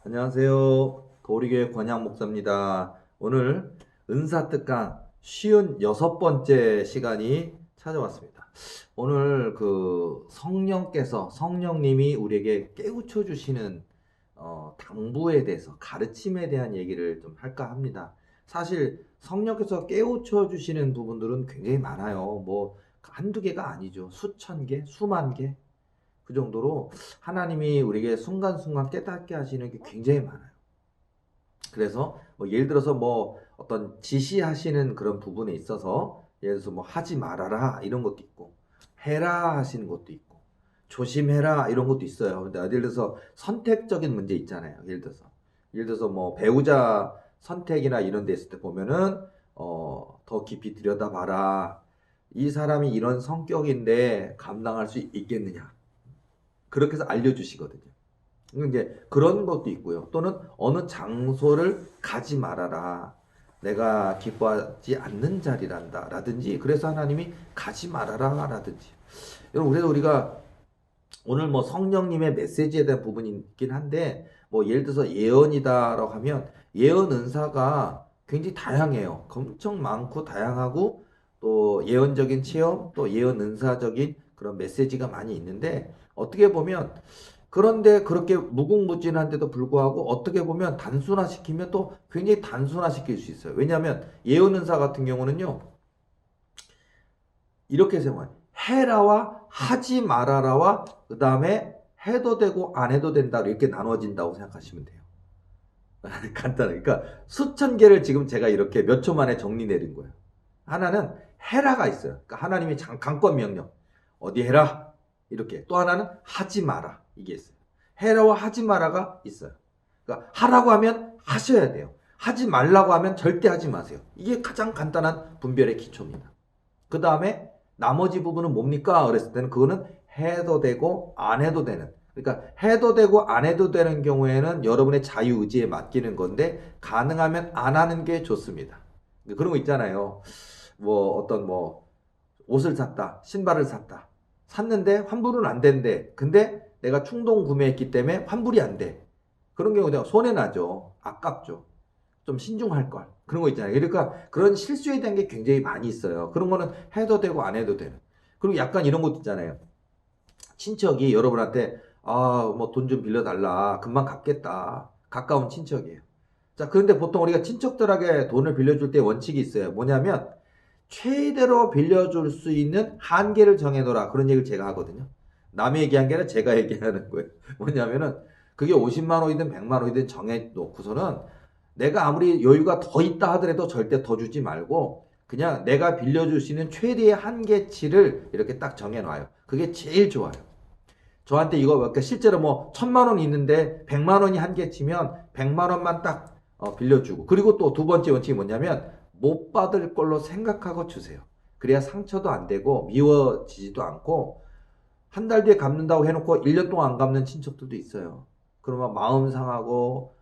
안녕하세요. 도리교회 권양 목사입니다. 오늘 은사특강 56번째 시간이 찾아왔습니다. 오늘 성령님이 우리에게 깨우쳐 주시는 당부에 대해서, 가르침에 대한 얘기를 좀 할까 합니다. 사실 성령께서 깨우쳐 주시는 부분들은 굉장히 많아요. 뭐 한두 개가 아니죠. 수천 개, 수만 개. 그 정도로 하나님이 우리에게 순간순간 깨닫게 하시는 게 굉장히 많아요. 그래서 뭐 예를 들어서 뭐 어떤 지시하시는 그런 부분에 있어서 예를 들어서 뭐 하지 말아라 이런 것도 있고, 해라 하시는 것도 있고, 조심해라 이런 것도 있어요. 근데 예를 들어서 선택적인 문제 있잖아요. 예를 들어서 뭐 배우자 선택이나 이런 데 있을 때 보면은 더 깊이 들여다봐라. 이 사람이 이런 성격인데 감당할 수 있겠느냐. 그렇게 해서 알려주시거든요. 이제 그런 것도 있고요. 또는 어느 장소를 가지 말아라. 내가 기뻐하지 않는 자리란다. 라든지, 그래서 하나님이 가지 말아라. 라든지. 여러분, 그래서 우리가 오늘 뭐 성령님의 메시지에 대한 부분이 있긴 한데, 뭐 예를 들어서 예언이다라고 하면 예언 은사가 굉장히 다양해요. 엄청 많고 다양하고, 또 예언적인 체험, 또 예언 은사적인 그런 메시지가 많이 있는데, 어떻게 보면 그런데 그렇게 무궁무진한데도 불구하고 어떻게 보면 단순화시키면 또 굉장히 단순화시킬 수 있어요. 왜냐하면 예언 은사 같은 경우는요, 이렇게 생각해요. 해라와 하지 말아라와 그 다음에 해도 되고 안 해도 된다, 이렇게 나눠진다고 생각하시면 돼요. 간단하게. 그러니까 수천 개를 지금 제가 이렇게 몇 초 만에 정리 내린 거예요. 하나는 해라가 있어요. 그러니까 하나님이 강권 명령. 어디 해라. 이렇게. 또 하나는 하지 마라. 이게 있어요. 해라와 하지 마라가 있어요. 그러니까 하라고 하면 하셔야 돼요. 하지 말라고 하면 절대 하지 마세요. 이게 가장 간단한 분별의 기초입니다. 그 다음에 나머지 부분은 뭡니까? 그랬을 때는 그거는 해도 되고 안 해도 되는. 그러니까 해도 되고 안 해도 되는 경우에는 여러분의 자유의지에 맡기는 건데, 가능하면 안 하는 게 좋습니다. 그런 거 있잖아요. 뭐 어떤 뭐 옷을 샀다, 신발을 샀다. 샀는데 환불은 안 된대. 근데 내가 충동 구매했기 때문에 환불이 안 돼. 그런 경우 내가 손해나죠. 아깝죠. 좀 신중할 걸. 그런 거 있잖아요. 그러니까 그런 실수에 대한 게 굉장히 많이 있어요. 그런 거는 해도 되고 안 해도 되는. 그리고 약간 이런 것도 있잖아요. 친척이 여러분한테 뭐 돈 좀 빌려달라. 금방 갚겠다. 가까운 친척이에요. 자, 그런데 보통 우리가 친척들에게 돈을 빌려줄 때 원칙이 있어요. 뭐냐면 최대로 빌려줄 수 있는 한계를 정해놓으라. 그런 얘기를 제가 하거든요. 남의 얘기한 게 아니라 제가 얘기하는 거예요. 뭐냐면은 그게 50만 원이든 100만 원이든 정해놓고서는 내가 아무리 여유가 더 있다 하더라도 절대 더 주지 말고 그냥 내가 빌려줄 수 있는 최대의 한계치를 이렇게 딱 정해놔요. 그게 제일 좋아요. 저한테 이거 그러니까 실제로 뭐 1,000만 원이 있는데 100만 원이 한계치면 100만 원만 딱 빌려주고, 그리고 또 두 번째 원칙이 뭐냐면 못 받을 걸로 생각하고 주세요. 그래야 상처도 안 되고 미워지지도 않고, 한 달 뒤에 갚는다고 해놓고 1년 동안 안 갚는 친척들도 있어요. 그러면 마음 상하고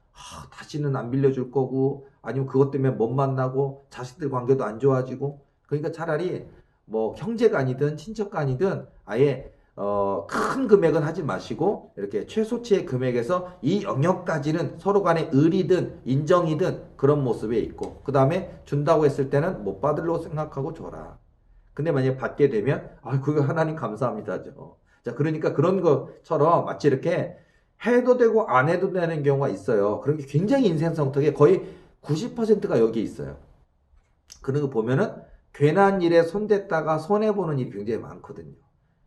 다시는 안 빌려줄 거고, 아니면 그것 때문에 못 만나고 자식들 관계도 안 좋아지고. 그러니까 차라리 뭐 형제가 아니든 친척가 아니든 아예 큰 금액은 하지 마시고 이렇게 최소치의 금액에서 이 영역까지는 서로 간에 의리든 인정이든 그런 모습에 있고, 그 다음에 준다고 했을 때는 못 받으려고 생각하고 줘라. 근데 만약에 받게 되면 그거 하나님 감사합니다죠. 자, 그러니까 그런 것처럼 마치 이렇게 해도 되고 안 해도 되는 경우가 있어요. 그런 게 굉장히 인생성격에 거의 90%가 여기 있어요. 그런 거 보면은 괜한 일에 손댔다가 손해보는 일이 굉장히 많거든요.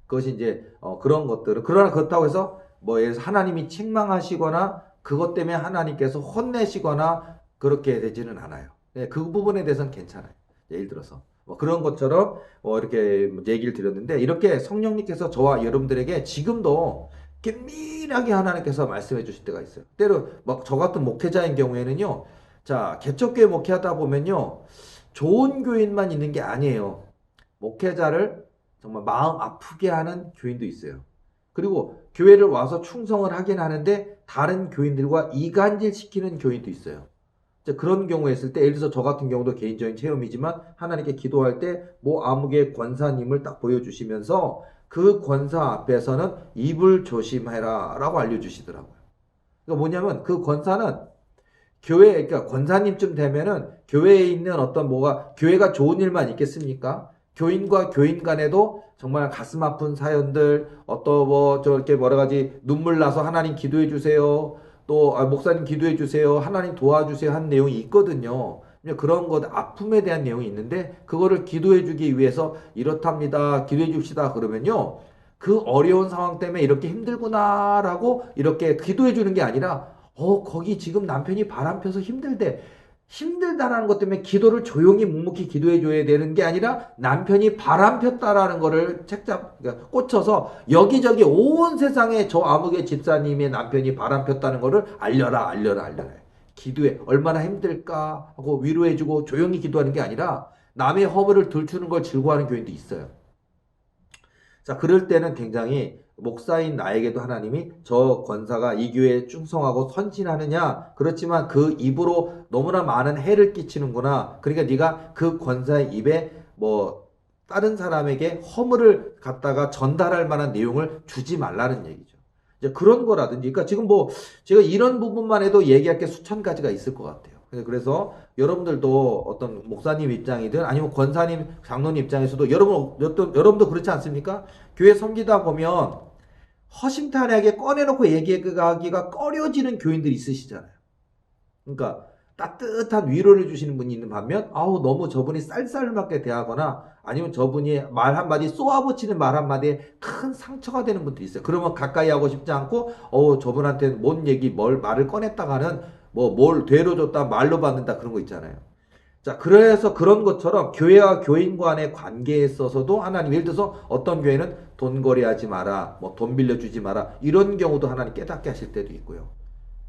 그것이 이제 그런 것들은, 그러나 그렇다고 해서 뭐 예를 들어서 하나님이 책망하시거나 그것 때문에 하나님께서 혼내시거나 그렇게 되지는 않아요. 네, 그 부분에 대해서는 괜찮아요. 예를 들어서 뭐 그런 것처럼 이렇게 얘기를 드렸는데, 이렇게 성령님께서 저와 여러분들에게 지금도 긴밀하게 하나님께서 말씀해 주실 때가 있어요. 때로 막 저 같은 목회자인 경우에는요, 자, 개척교회 목회하다 보면요, 좋은 교인만 있는 게 아니에요. 목회자를 정말 마음 아프게 하는 교인도 있어요. 그리고 교회를 와서 충성을 하긴 하는데 다른 교인들과 이간질 시키는 교인도 있어요. 그런 경우에 있을 때, 예를 들어서 저 같은 경우도 개인적인 체험이지만 하나님께 기도할 때 뭐 아무개 권사님을 딱 보여주시면서 그 권사 앞에서는 입을 조심해라 라고 알려주시더라고요. 그러니까 뭐냐면 그 권사는 교회, 그러니까 권사님쯤 되면은 교회에 있는 어떤 뭐가, 교회가 좋은 일만 있겠습니까? 교인과 교인 간에도 정말 가슴 아픈 사연들, 어떤 뭐, 저렇게 여러 가지 눈물 나서 하나님 기도해 주세요. 또, 목사님 기도해 주세요. 하나님 도와주세요. 하는 내용이 있거든요. 그런 것, 아픔에 대한 내용이 있는데, 그거를 기도해 주기 위해서 이렇답니다. 기도해 줍시다. 그러면요. 그 어려운 상황 때문에 이렇게 힘들구나라고 이렇게 기도해 주는 게 아니라, 거기 지금 남편이 바람 펴서 힘들대. 힘들다라는 것 때문에 기도를 조용히 묵묵히 기도해 줘야 되는 게 아니라 남편이 바람 폈다라는 거를 그러니까 꽂혀서 여기저기 온 세상에 저 아무개 집사님의 남편이 바람 폈다는 거를 알려라, 알려라, 알려라. 기도해. 얼마나 힘들까 하고 위로해 주고 조용히 기도하는 게 아니라 남의 허물을 들추는 걸 즐거워하는 교인도 있어요. 자, 그럴 때는 굉장히 목사인 나에게도 하나님이 저 권사가 이 교회에 충성하고 선진하느냐? 그렇지만 그 입으로 너무나 많은 해를 끼치는구나. 그러니까 네가 그 권사의 입에 뭐 다른 사람에게 허물을 갖다가 전달할 만한 내용을 주지 말라는 얘기죠. 이제 그런 거라든지, 그러니까 지금 뭐 제가 이런 부분만 해도 얘기할 게 수천 가지가 있을 것 같아요. 그래서 여러분들도 어떤 목사님 입장이든 아니면 권사님, 장로님 입장에서도 여러분도 그렇지 않습니까? 교회 섬기다 보면 허심탄회하게 꺼내놓고 얘기하기가 꺼려지는 교인들이 있으시잖아요. 그러니까 따뜻한 위로를 주시는 분이 있는 반면 아우 너무 저분이 쌀쌀맞게 대하거나 아니면 저분이 말 한마디 쏘아붙이는 말 한마디에 큰 상처가 되는 분들이 있어요. 그러면 가까이 하고 싶지 않고 저분한테 뭔 얘기 말을 꺼냈다가는 뭐 뭘 되로 줬다 말로 받는다 그런 거 있잖아요. 자, 그래서 그런 것처럼 교회와 교인 간의 관계에 있어서도 하나님, 예를 들어서 어떤 교회는 돈 거래하지 마라, 뭐 돈 빌려주지 마라, 이런 경우도 하나님 깨닫게 하실 때도 있고요.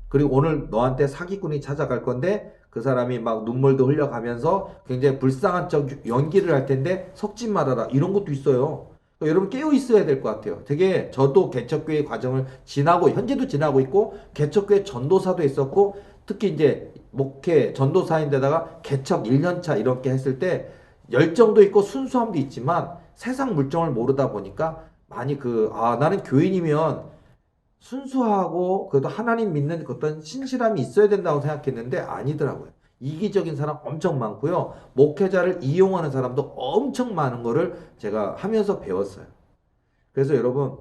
그리고 오늘 너한테 사기꾼이 찾아갈 건데 그 사람이 막 눈물도 흘려가면서 굉장히 불쌍한 척 연기를 할 텐데 속지 말아라, 이런 것도 있어요. 그러니까 여러분 깨어 있어야 될 것 같아요. 되게 저도 개척교회 과정을 지나고 현재도 지나고 있고 개척교회 전도사도 했었고 특히 이제 목회 전도사인데다가 개척 1년차 이렇게 했을 때 열정도 있고 순수함도 있지만 세상 물정을 모르다 보니까 많이 나는 교인이면 순수하고 그래도 하나님 믿는 어떤 신실함이 있어야 된다고 생각했는데 아니더라고요. 이기적인 사람 엄청 많고요. 목회자를 이용하는 사람도 엄청 많은 거를 제가 하면서 배웠어요. 그래서 여러분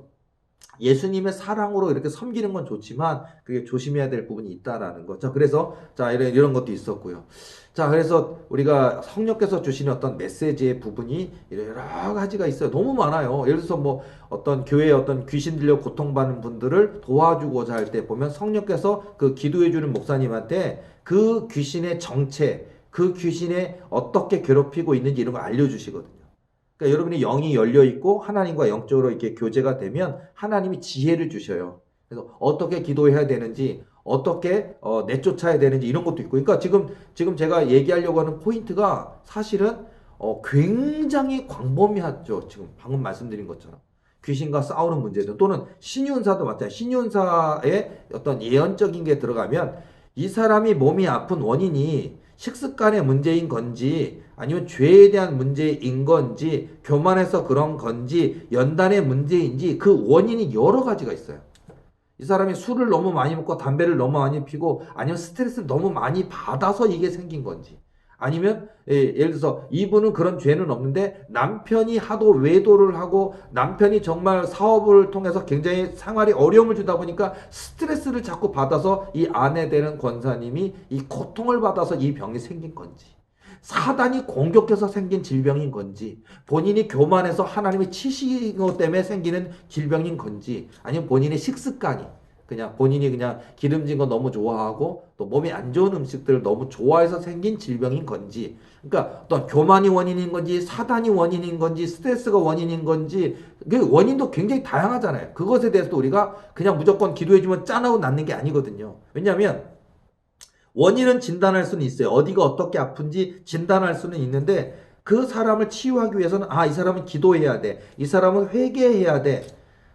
예수님의 사랑으로 이렇게 섬기는 건 좋지만 그게 조심해야 될 부분이 있다라는 거죠. 그래서 자 이런 것도 있었고요. 자 그래서 우리가 성령께서 주시는 어떤 메시지의 부분이 여러 가지가 있어요. 너무 많아요. 예를 들어서 뭐 어떤 교회에 어떤 귀신 들려 고통받는 분들을 도와주고자 할 때 보면 성령께서 그 기도해 주는 목사님한테 그 귀신의 정체, 그 귀신에 어떻게 괴롭히고 있는지 이런 걸 알려주시거든요. 그러니까 여러분이 영이 열려 있고 하나님과 영적으로 이렇게 교제가 되면 하나님이 지혜를 주셔요. 그래서 어떻게 기도해야 되는지, 어떻게 내쫓아야 되는지 이런 것도 있고. 그러니까 지금 제가 얘기하려고 하는 포인트가 사실은 굉장히 광범위하죠. 지금 방금 말씀드린 것처럼 귀신과 싸우는 문제든 또는 신윤사도 마찬가지. 신윤사의 어떤 예언적인 게 들어가면 이 사람이 몸이 아픈 원인이 식습관의 문제인 건지 아니면 죄에 대한 문제인 건지 교만해서 그런 건지 연단의 문제인지 그 원인이 여러 가지가 있어요. 이 사람이 술을 너무 많이 먹고 담배를 너무 많이 피고 아니면 스트레스를 너무 많이 받아서 이게 생긴 건지 아니면 예를 들어서 이분은 그런 죄는 없는데 남편이 하도 외도를 하고 남편이 정말 사업을 통해서 굉장히 생활이 어려움을 주다 보니까 스트레스를 자꾸 받아서 이 아내 되는 권사님이 이 고통을 받아서 이 병이 생긴 건지 사단이 공격해서 생긴 질병인 건지 본인이 교만해서 하나님이 치신 것 때문에 생기는 질병인 건지 아니면 본인의 식습관이 그냥 본인이 그냥 기름진 거 너무 좋아하고 또 몸에 안 좋은 음식들을 너무 좋아해서 생긴 질병인 건지 그러니까 어떤 교만이 원인인 건지 사단이 원인인 건지 스트레스가 원인인 건지 그 원인도 굉장히 다양하잖아요. 그것에 대해서도 우리가 그냥 무조건 기도해주면 짠하고 낫는 게 아니거든요. 왜냐하면 원인은 진단할 수는 있어요. 어디가 어떻게 아픈지 진단할 수는 있는데 그 사람을 치유하기 위해서는 이 사람은 기도해야 돼. 이 사람은 회개해야 돼.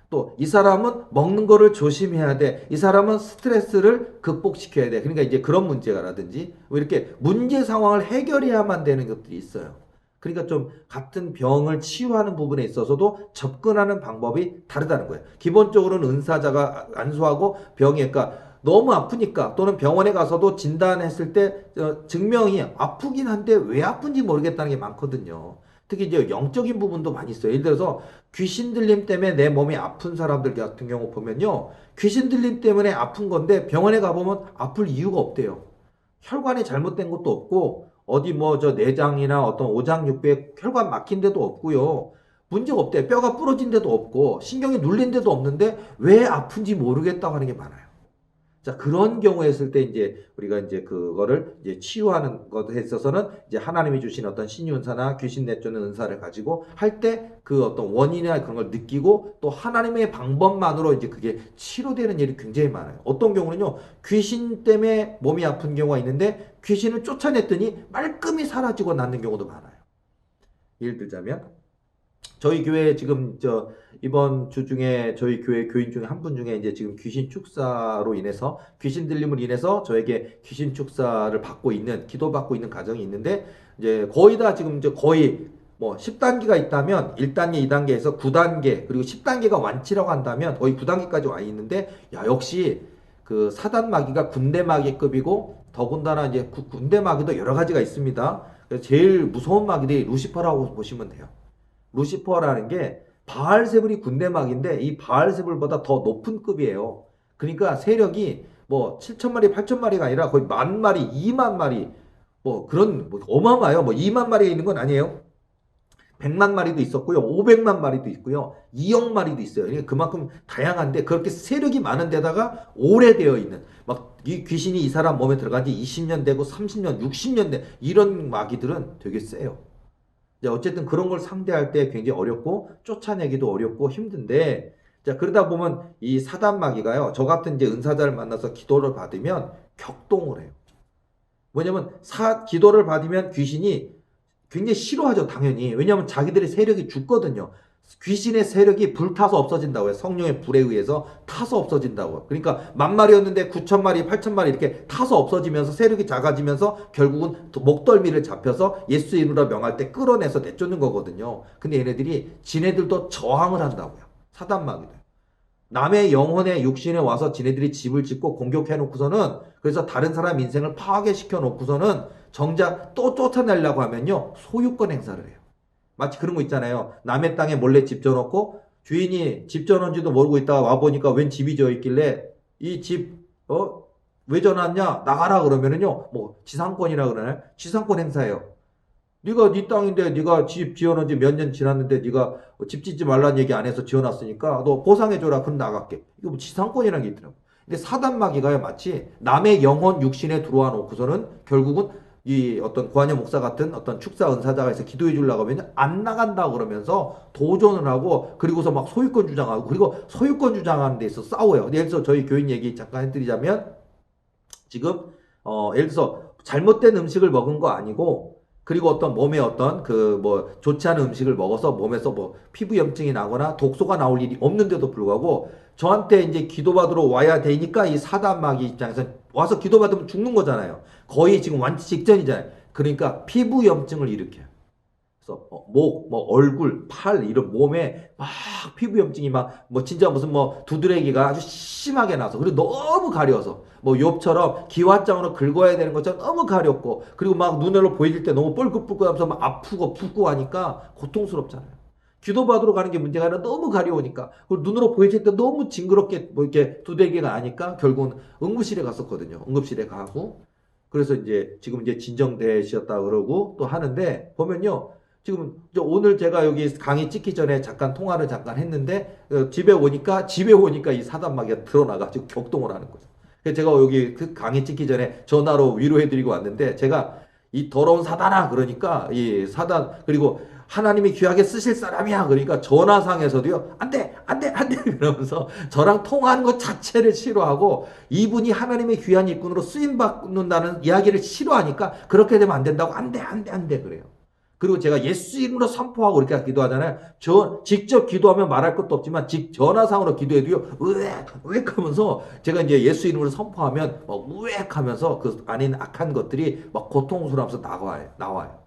또 이 사람은 먹는 거를 조심해야 돼. 이 사람은 스트레스를 극복시켜야 돼. 그러니까 이제 그런 문제라든지 이렇게 문제 상황을 해결해야만 되는 것들이 있어요. 그러니까 좀 같은 병을 치유하는 부분에 있어서도 접근하는 방법이 다르다는 거예요. 기본적으로는 은사자가 안수하고 병이 그러니까 너무 아프니까 또는 병원에 가서도 진단했을 때 증명이 아프긴 한데 왜 아픈지 모르겠다는 게 많거든요. 특히 이제 영적인 부분도 많이 있어요. 예를 들어서 귀신 들림 때문에 내 몸이 아픈 사람들 같은 경우 보면요. 귀신 들림 때문에 아픈 건데 병원에 가보면 아플 이유가 없대요. 혈관이 잘못된 것도 없고 어디 뭐 저 내장이나 어떤 오장육부에 혈관 막힌 데도 없고요. 문제가 없대. 뼈가 부러진 데도 없고 신경이 눌린 데도 없는데 왜 아픈지 모르겠다고 하는 게 많아요. 자, 그런 경우에 있을 때 이제 우리가 이제 그거를 이제 치유하는 것에 있어서는 이제 하나님이 주신 어떤 신유은사나 귀신 내쫓는 은사를 가지고 할 때 그 어떤 원인이나 그런 걸 느끼고 또 하나님의 방법만으로 이제 그게 치료되는 일이 굉장히 많아요. 어떤 경우는요, 귀신 때문에 몸이 아픈 경우가 있는데 귀신을 쫓아냈더니 말끔히 사라지고 낫는 경우도 많아요. 예를 들자면 저희 교회 지금 이번 주 중에 저희 교회 교인 중에 한 분 중에 이제 지금 귀신 축사로 인해서 귀신 들림을 인해서 저에게 귀신 축사를 받고 있는 기도받고 있는 가정이 있는데 이제 거의 다 지금 이제 거의 뭐 10단계가 있다면 1단계, 2단계에서 9단계 그리고 10단계가 완치라고 한다면 거의 9단계까지 와 있는데 야 역시 그 사단 마귀가 군대 마귀급이고 더군다나 이제 군대 마귀도 여러 가지가 있습니다. 그래서 제일 무서운 마귀들이 루시퍼라고 보시면 돼요. 루시퍼라는 게 바알세불이 군대막인데 이 바알세불보다 더 높은 급이에요. 그러니까 세력이 뭐 7천마리, 8천마리가 아니라 거의 10,000마리, 20,000마리 뭐 그런 뭐 어마어마해요. 뭐 20,000마리가 있는 건 아니에요. 100만 마리도 있었고요. 500만 마리도 있고요. 2억 마리도 있어요. 그러니까 그만큼 다양한데 그렇게 세력이 많은 데다가 오래되어 있는 막 이 귀신이 이 사람 몸에 들어간 지 20년 되고 30년, 60년 돼 이런 마귀들은 되게 세요. 어쨌든 그런 걸 상대할 때 굉장히 어렵고 쫓아내기도 어렵고 힘든데 자 그러다 보면 이 사단 마귀가요 저 같은 이제 은사자를 만나서 기도를 받으면 격동을 해요. 뭐냐면 기도를 받으면 귀신이 굉장히 싫어하죠 당연히. 왜냐하면 자기들의 세력이 죽거든요. 귀신의 세력이 불타서 없어진다고 해요. 성령의 불에 의해서 타서 없어진다고. 그러니까 10,000마리였는데 9,000마리, 8,000마리 이렇게 타서 없어지면서 세력이 작아지면서 결국은 목덜미를 잡혀서 예수 이름으로 명할 때 끌어내서 내쫓는 거거든요. 근데 얘네들이 지네들도 저항을 한다고요. 사단마귀들. 남의 영혼의 육신에 와서 지네들이 집을 짓고 공격해 놓고서는 그래서 다른 사람 인생을 파괴시켜 놓고서는 정작 또 쫓아내려고 하면요. 소유권 행사를 해요. 마치 그런 거 있잖아요. 남의 땅에 몰래 집 져놓고 주인이 집 져놓은지도 모르고 있다가 와보니까 웬 집이 져 있길래 이 집, 왜 져놨냐? 나가라 그러면은요. 뭐 지상권이라 그러나요? 지상권 행사예요. 네가 네 땅인데 네가 집 지어놓은 지 몇 년 지났는데 네가 집 짓지 말라는 얘기 안 해서 지어놨으니까 너 보상해줘라. 그럼 나갈게. 이거 뭐 지상권이라는 게 있더라고. 근데 사단마귀가요 마치 남의 영혼 육신에 들어와 놓고서는 결국은 이 어떤 구한여 목사 같은 어떤 축사 은사자가 있어 기도해 주려고 하면 안 나간다고 그러면서 도전을 하고 그리고서 막 소유권 주장하고 그리고 소유권 주장하는 데 있어 싸워요. 예를 들어서 저희 교인 얘기 잠깐 해드리자면 지금 예를 들어서 잘못된 음식을 먹은 거 아니고 그리고 어떤 몸에 어떤 그 뭐 좋지 않은 음식을 먹어서 몸에서 뭐 피부 염증이 나거나 독소가 나올 일이 없는데도 불구하고 저한테 이제 기도받으러 와야 되니까 이 사단마귀 입장에서 와서 기도받으면 죽는 거잖아요. 거의 지금 완치 직전이잖아요. 그러니까 피부 염증을 일으켜요. 그래서 목, 뭐 얼굴, 팔 이런 몸에 막 피부 염증이 막 뭐 진짜 무슨 뭐 두드레기가 아주 심하게 나서 그리고 너무 가려워서 뭐 욥처럼 기왓장으로 긁어야 되는 것처럼 너무 가렵고 그리고 막 눈으로 보일 때 너무 뻘긋뻘긋하면서 막 아프고 붓고 하니까 고통스럽잖아요. 기도받으러 가는 게 문제가 아니라 너무 가려우니까 그리고 눈으로 보이실 때 너무 징그럽게 뭐 이렇게 두들기가 나니까 결국은 응급실에 갔었거든요. 응급실에 가고 그래서 이제 지금 이제 진정되셨다 그러고 또 하는데 보면요. 지금 오늘 제가 여기 강의 찍기 전에 잠깐 통화를 잠깐 했는데 집에 오니까 이 사단마귀가 드러나가지고 격동을 하는 거죠. 그래서 제가 여기 그 강의 찍기 전에 전화로 위로해드리고 왔는데 제가 이 더러운 사단아 그러니까 이 사단 그리고 하나님이 귀하게 쓰실 사람이야 그러니까 전화상에서도요 안돼 안돼 안돼 그러면서 저랑 통화하는 것 자체를 싫어하고 이분이 하나님의 귀한 일꾼으로 쓰임 받는다는 이야기를 싫어하니까 그렇게 되면 안 된다고 안돼 안돼 안돼 그래요. 그리고 제가 예수 이름으로 선포하고 이렇게 기도하잖아요. 직접 기도하면 말할 것도 없지만 전화상으로 기도해도요. 으액 하면서 제가 이제 예수 이름으로 선포하면 으액 하면서 그 안에 있는 악한 것들이 막 고통스러워하면서 나와요.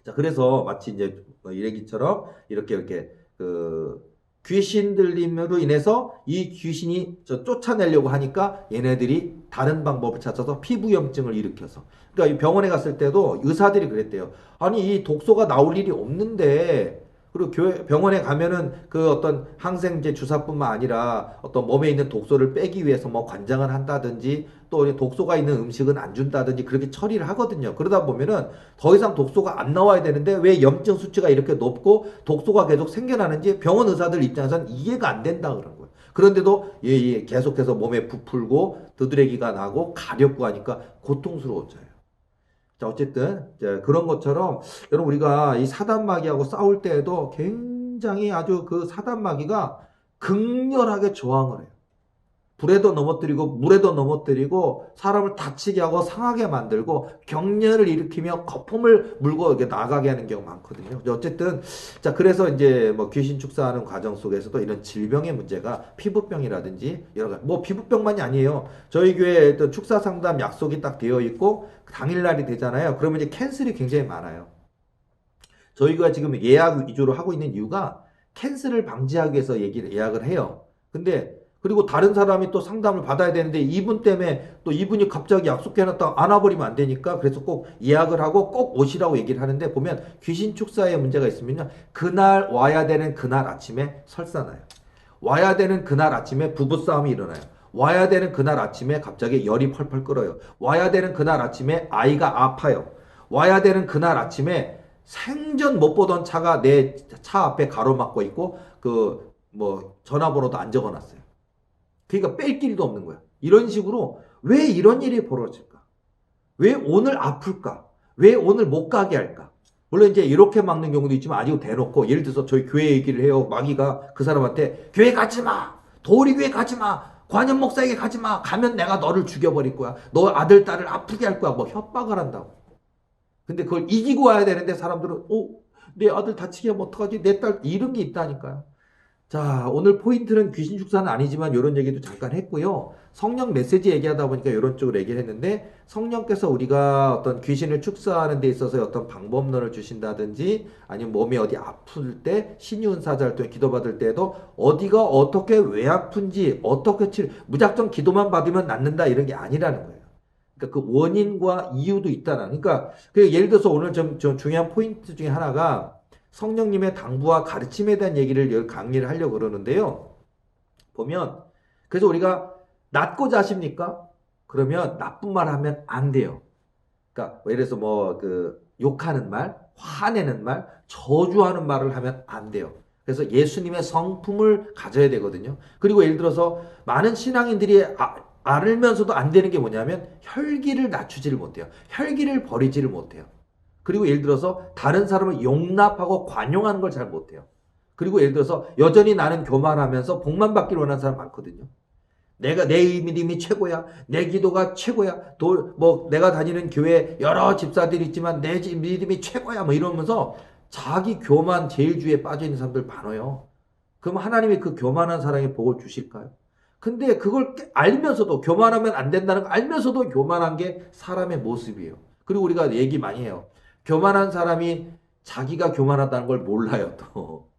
자, 그래서 마치 이제 이 얘기처럼 이렇게 그 귀신 들림으로 인해서 이 귀신이 쫓아내려고 하니까 얘네들이 다른 방법을 찾아서 피부염증을 일으켜서. 그러니까 이 병원에 갔을 때도 의사들이 그랬대요. 아니, 이 독소가 나올 일이 없는데, 그리고 병원에 가면은 그 어떤 항생제 주사뿐만 아니라 어떤 몸에 있는 독소를 빼기 위해서 뭐 관장을 한다든지 또 독소가 있는 음식은 안 준다든지 그렇게 처리를 하거든요. 그러다 보면은 더 이상 독소가 안 나와야 되는데 왜 염증 수치가 이렇게 높고 독소가 계속 생겨나는지 병원 의사들 입장에서는 이해가 안 된다 그런 거예요. 그런데도 계속해서 몸에 부풀고 두드레기가 나고 가렵고 하니까 고통스러워져요. 자, 어쨌든 그런 것처럼 여러분 우리가 이 사단마귀하고 싸울 때에도 굉장히 아주 그 사단마귀가 극렬하게 저항을 해요. 불에도 넘어뜨리고 물에도 넘어뜨리고 사람을 다치게 하고 상하게 만들고 격렬을 일으키며 거품을 물고 이렇게 나가게 하는 경우가 많거든요. 어쨌든 자, 그래서 이제 뭐 귀신 축사하는 과정 속에서도 이런 질병의 문제가 피부병이라든지 여러 가지 뭐 피부병만이 아니에요. 저희 교회에 또 축사 상담 약속이 딱 되어 있고 당일날이 되잖아요. 그러면 이제 캔슬이 굉장히 많아요. 저희 교회가 지금 예약 위주로 하고 있는 이유가 캔슬을 방지하기 위해서 예약을 해요. 근데 그리고 다른 사람이 또 상담을 받아야 되는데 이분 때문에 또 이분이 갑자기 약속해놨다가 안 와버리면 안 되니까 그래서 꼭 예약을 하고 꼭 오시라고 얘기를 하는데 보면 귀신 축사에 문제가 있으면요. 그날 와야 되는 그날 아침에 설사나요. 와야 되는 그날 아침에 부부싸움이 일어나요. 와야 되는 그날 아침에 갑자기 열이 펄펄 끓어요. 와야 되는 그날 아침에 아이가 아파요. 와야 되는 그날 아침에 생전 못 보던 차가 내 차 앞에 가로막고 있고 그 뭐 전화번호도 안 적어놨어요. 그러니까 뺄 길도 없는 거야. 이런 식으로 왜 이런 일이 벌어질까? 왜 오늘 아플까? 왜 오늘 못 가게 할까? 물론 이제 이렇게 막는 경우도 있지만 아니고 대놓고 예를 들어서 저희 교회 얘기를 해요. 마귀가 그 사람한테 교회 가지 마. 도리교회 가지 마. 관현 목사에게 가지 마. 가면 내가 너를 죽여버릴 거야. 너 아들 딸을 아프게 할 거야. 뭐 협박을 한다고. 근데 그걸 이기고 와야 되는데 사람들은 내 아들 다치게 하면 어떡하지? 내 딸 이런 게 있다니까요. 자, 오늘 포인트는 귀신 축사는 아니지만 이런 얘기도 잠깐 했고요. 성령 메시지 얘기하다 보니까 이런 쪽으로 얘기를 했는데 성령께서 우리가 어떤 귀신을 축사하는 데 있어서 어떤 방법론을 주신다든지 아니면 몸이 어디 아플 때 신유은사자를 통해 기도받을 때에도 어디가 어떻게 왜 아픈지 어떻게 무작정 기도만 받으면 낫는다 이런 게 아니라는 거예요. 그러니까 그 원인과 이유도 있다는. 그러니까 예를 들어서 오늘 좀 중요한 포인트 중에 하나가 성령님의 당부와 가르침에 대한 얘기를 강의를 하려고 그러는데요. 보면 그래서 우리가 낫고자 하십니까? 그러면 나쁜 말 하면 안 돼요. 그러니까 예를 들어서 뭐 욕하는 말, 화내는 말, 저주하는 말을 하면 안 돼요. 그래서 예수님의 성품을 가져야 되거든요. 그리고 예를 들어서 많은 신앙인들이 알면서도 안 되는 게 뭐냐면 혈기를 낮추지를 못해요. 혈기를 버리지를 못해요. 그리고 예를 들어서 다른 사람을 용납하고 관용하는 걸 잘 못해요. 그리고 예를 들어서 여전히 나는 교만하면서 복만 받기를 원하는 사람 많거든요. 내 믿음이 최고야. 내 기도가 최고야. 내가 다니는 교회 여러 집사들이 있지만 내 믿음이 최고야. 뭐 이러면서 자기 교만 제일주의에 빠져 있는 사람들 많아요. 그럼 하나님이 그 교만한 사람에게 복을 주실까요? 근데 그걸 알면서도 교만하면 안 된다는 걸 알면서도 교만한 게 사람의 모습이에요. 그리고 우리가 얘기 많이 해요. 교만한 사람이 자기가 교만하다는 걸 몰라요, 또.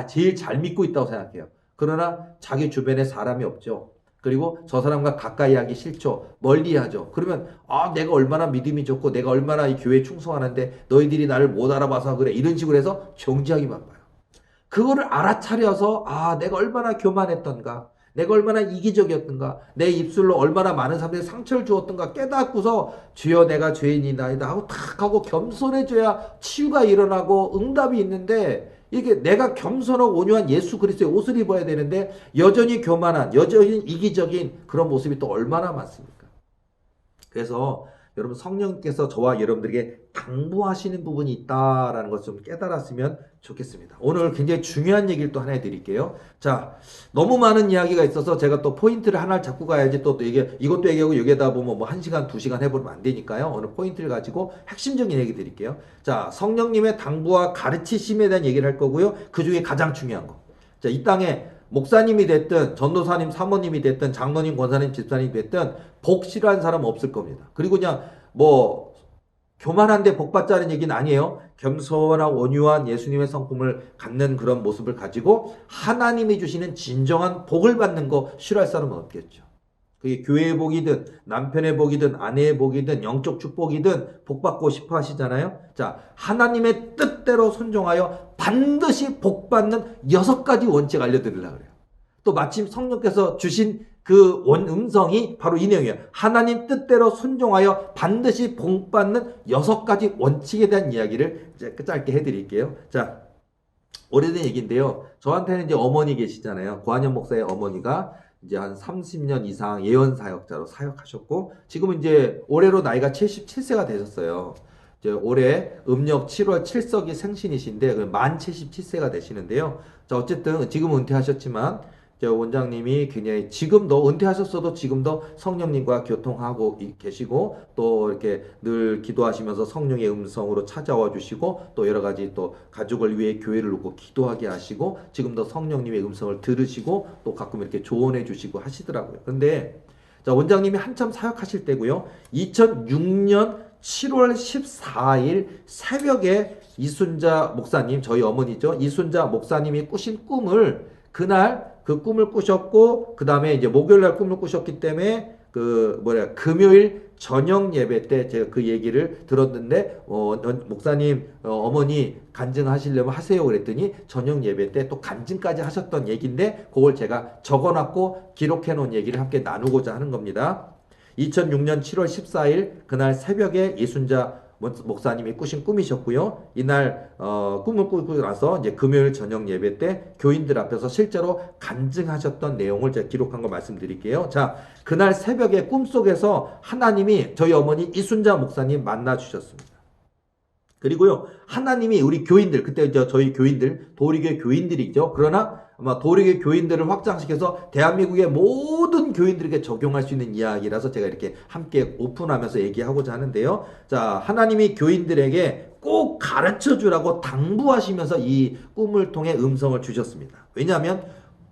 제일 잘 믿고 있다고 생각해요. 그러나 자기 주변에 사람이 없죠. 그리고 저 사람과 가까이 하기 싫죠. 멀리 하죠. 그러면, 내가 얼마나 믿음이 좋고, 내가 얼마나 이 교회에 충성하는데, 너희들이 나를 못 알아봐서 그래. 이런 식으로 해서 정지하기만 봐요. 그거를 알아차려서, 내가 얼마나 교만했던가. 내가 얼마나 이기적이었던가, 내 입술로 얼마나 많은 사람들이 상처를 주었던가 깨닫고서 주여 내가 죄인이나이다 하고 탁 하고 겸손해져야 치유가 일어나고 응답이 있는데 이게 내가 겸손하고 온유한 예수 그리스도의 옷을 입어야 되는데 여전히 교만한, 여전히 이기적인 그런 모습이 또 얼마나 많습니까? 그래서 여러분 성령께서 저와 여러분들에게 당부하시는 부분이 있다라는 것을 좀 깨달았으면 좋겠습니다. 오늘 굉장히 중요한 얘기를 또 하나 해드릴게요. 자, 너무 많은 이야기가 있어서 제가 또 포인트를 하나를 잡고 가야지 또 이것도 얘기하고 여기에다 보면 뭐 1시간, 2시간 해보면 안 되니까요. 오늘 포인트를 가지고 핵심적인 얘기 드릴게요. 자, 성령님의 당부와 가르치심에 대한 얘기를 할 거고요. 그 중에 가장 중요한 거. 자, 이 땅에 목사님이 됐든 전도사님, 사모님이 됐든 장로님, 권사님, 집사님이 됐든 복실한 사람 없을 겁니다. 그리고 그냥 뭐 교만한데 복 받자는 얘기는 아니에요. 겸손하고 온유한 예수님의 성품을 갖는 그런 모습을 가지고 하나님이 주시는 진정한 복을 받는 거 싫어할 사람은 없겠죠. 그게 교회의 복이든 남편의 복이든 아내의 복이든 영적 축복이든 복 받고 싶어 하시잖아요. 자, 하나님의 뜻대로 순종하여 반드시 복 받는 6가지 원칙 알려드리려고 그래요. 또 마침 성령께서 주신 그 음성이 바로 이 내용이에요. 하나님 뜻대로 순종하여 반드시 복 받는 6가지 원칙에 대한 이야기를 이제 짧게 해드릴게요. 자, 오래된 얘기인데요. 저한테는 이제 어머니 계시잖아요. 고한영 목사의 어머니가 이제 한 30년 이상 예언 사역자로 사역하셨고, 지금은 이제 올해로 나이가 77세가 되셨어요. 이제 올해 음력 7월 7석이 생신이신데 만 77세가 되시는데요. 자, 어쨌든 지금은 은퇴하셨지만 원장님이 굉장히 지금도 은퇴하셨어도 지금도 성령님과 교통하고 계시고 또 이렇게 늘 기도하시면서 성령의 음성으로 찾아와 주시고 또 여러 가지 또 가족을 위해 교회를 놓고 기도하게 하시고 지금도 성령님의 음성을 들으시고 또 가끔 이렇게 조언해 주시고 하시더라고요. 근데 자, 원장님이 한참 사역하실 때고요. 2006년 7월 14일 새벽에 이순자 목사님, 저희 어머니죠. 이순자 목사님이 꾸신 꿈을 그날 그 꿈을 꾸셨고 그 다음에 이제 목요일날 꿈을 꾸셨기 때문에 금요일 저녁 예배 때 제가 그 얘기를 들었는데 목사님 어머니 간증하시려면 하세요 그랬더니 저녁 예배 때 또 간증까지 하셨던 얘기인데 그걸 제가 적어놨고 기록해 놓은 얘기를 함께 나누고자 하는 겁니다. 2006년 7월 14일 그날 새벽에 이순자 목사님이 꾸신 꿈이셨고요. 이날 꿈을 꾸고 나서 이제 금요일 저녁 예배 때 교인들 앞에서 실제로 간증하셨던 내용을 제가 기록한 거 말씀드릴게요. 자, 그날 새벽에 꿈속에서 하나님이 저희 어머니 이순자 목사님 만나 주셨습니다. 그리고요, 하나님이 우리 교인들, 그때 저희 교인들, 도리교회 교인들이죠. 그러나 아마 도리교회 교인들을 확장시켜서 대한민국의 모든 교인들에게 적용할 수 있는 이야기라서 제가 이렇게 함께 오픈하면서 얘기하고자 하는데요. 자, 하나님이 교인들에게 꼭 가르쳐 주라고 당부하시면서 이 꿈을 통해 음성을 주셨습니다. 왜냐하면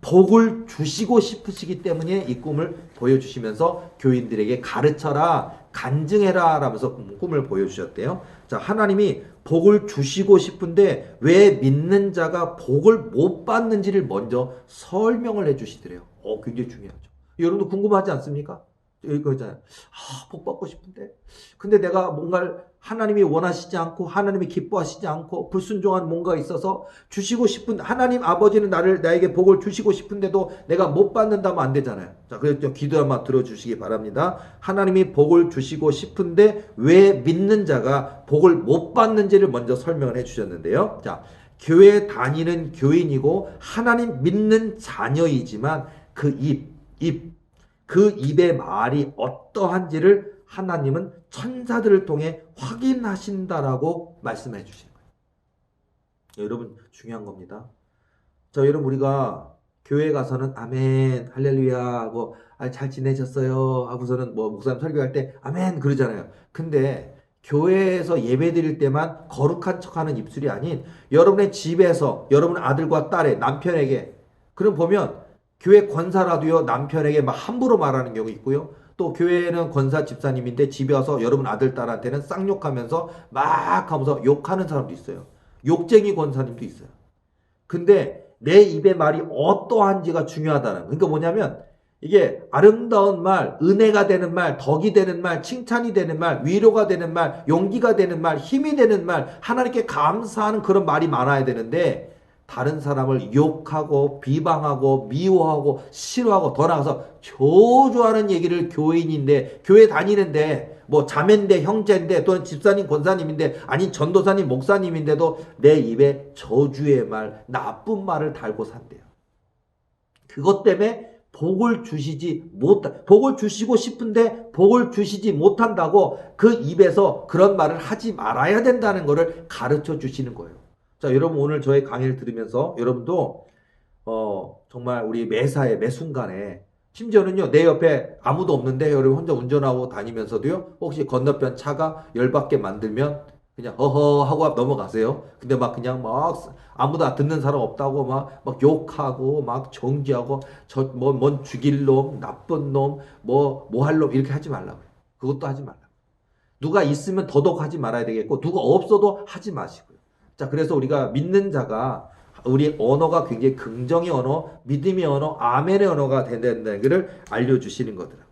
복을 주시고 싶으시기 때문에 이 꿈을 보여주시면서 교인들에게 가르쳐라, 간증해라 라면서 꿈을 보여주셨대요. 자, 하나님이 복을 주시고 싶은데 왜 믿는 자가 복을 못 받는지를 먼저 설명을 해주시더래요. 굉장히 중요하죠. 여러분도 궁금하지 않습니까? 이거 있잖아요. 복 받고 싶은데. 근데 내가 뭔가를 하나님이 원하시지 않고 하나님이 기뻐하시지 않고 불순종한 뭔가 있어서 주시고 싶은 하나님 아버지는 나에게 복을 주시고 싶은데도 내가 못 받는다면 안 되잖아요. 자, 그래서 기도 한번 들어주시기 바랍니다. 하나님이 복을 주시고 싶은데 왜 믿는 자가 복을 못 받는지를 먼저 설명을 해주셨는데요. 자, 교회 다니는 교인이고 하나님 믿는 자녀이지만 그 입의 말이 어떠한지를 하나님은 천사들을 통해 확인하신다라고 말씀해 주시는 거예요. 여러분 중요한 겁니다. 자, 여러분 우리가 교회 가서는 아멘 할렐루야 하고 잘 지내셨어요 하고서는 목사님 설교할 때 아멘 그러잖아요. 근데 교회에서 예배 드릴 때만 거룩한 척하는 입술이 아닌 여러분의 집에서 여러분 아들과 딸의 남편에게 그럼 보면 교회 권사라도요 남편에게 막 함부로 말하는 경우 있고요. 또 교회는 권사 집사님인데 집에 와서 여러분 아들 딸한테는 쌍욕하면서 막 하면서 욕하는 사람도 있어요. 욕쟁이 권사님도 있어요. 근데 내 입의 말이 어떠한지가 중요하다는. 그러니까 뭐냐면 이게 아름다운 말, 은혜가 되는 말, 덕이 되는 말, 칭찬이 되는 말, 위로가 되는 말, 용기가 되는 말, 힘이 되는 말, 하나님께 감사하는 그런 말이 많아야 되는데 다른 사람을 욕하고 비방하고 미워하고 싫어하고 더 나아가서 저주하는 얘기를 교인인데 교회 다니는데 자매인데 형제인데 또는 집사님 권사님인데 아니 전도사님 목사님인데도 내 입에 저주의 말 나쁜 말을 달고 산대요. 그것 때문에 복을 주시고 싶은데 복을 주시지 못한다고 그 입에서 그런 말을 하지 말아야 된다는 것을 가르쳐 주시는 거예요. 자, 여러분 오늘 저의 강의를 들으면서 여러분도 정말 우리 매사에 매순간에 심지어는요 내 옆에 아무도 없는데 여러분 혼자 운전하고 다니면서도요 혹시 건너편 차가 열받게 만들면 그냥 허허 하고 넘어가세요. 근데 그냥 아무도 듣는 사람 없다고 막 욕하고 막 정지하고 뭔 죽일 놈 나쁜 놈 뭐 할 놈 이렇게 하지 말라고요. 그것도 하지 말라고. 누가 있으면 더더욱 하지 말아야 되겠고 누가 없어도 하지 마시고요. 자, 그래서 우리가 믿는 자가 우리 언어가 굉장히 긍정의 언어, 믿음의 언어, 아멘의 언어가 된다는 것을 알려주시는 거더라고요.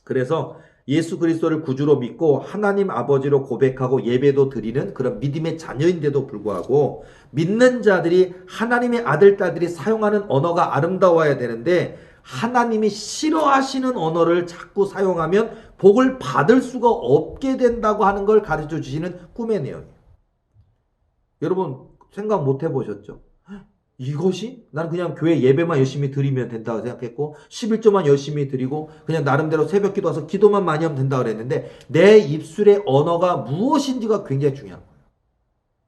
그래서 예수 그리스도를 구주로 믿고 하나님 아버지로 고백하고 예배도 드리는 그런 믿음의 자녀인데도 불구하고 믿는 자들이 하나님의 아들, 딸들이 사용하는 언어가 아름다워야 되는데 하나님이 싫어하시는 언어를 자꾸 사용하면 복을 받을 수가 없게 된다고 하는 걸 가르쳐 주시는 꿈의 내용이에요. 여러분 생각 못 해보셨죠? 이것이? 나는 그냥 교회 예배만 열심히 드리면 된다고 생각했고 11조만 열심히 드리고 그냥 나름대로 새벽 기도 와서 기도만 많이 하면 된다고 그랬는데 내 입술의 언어가 무엇인지가 굉장히 중요한 거예요.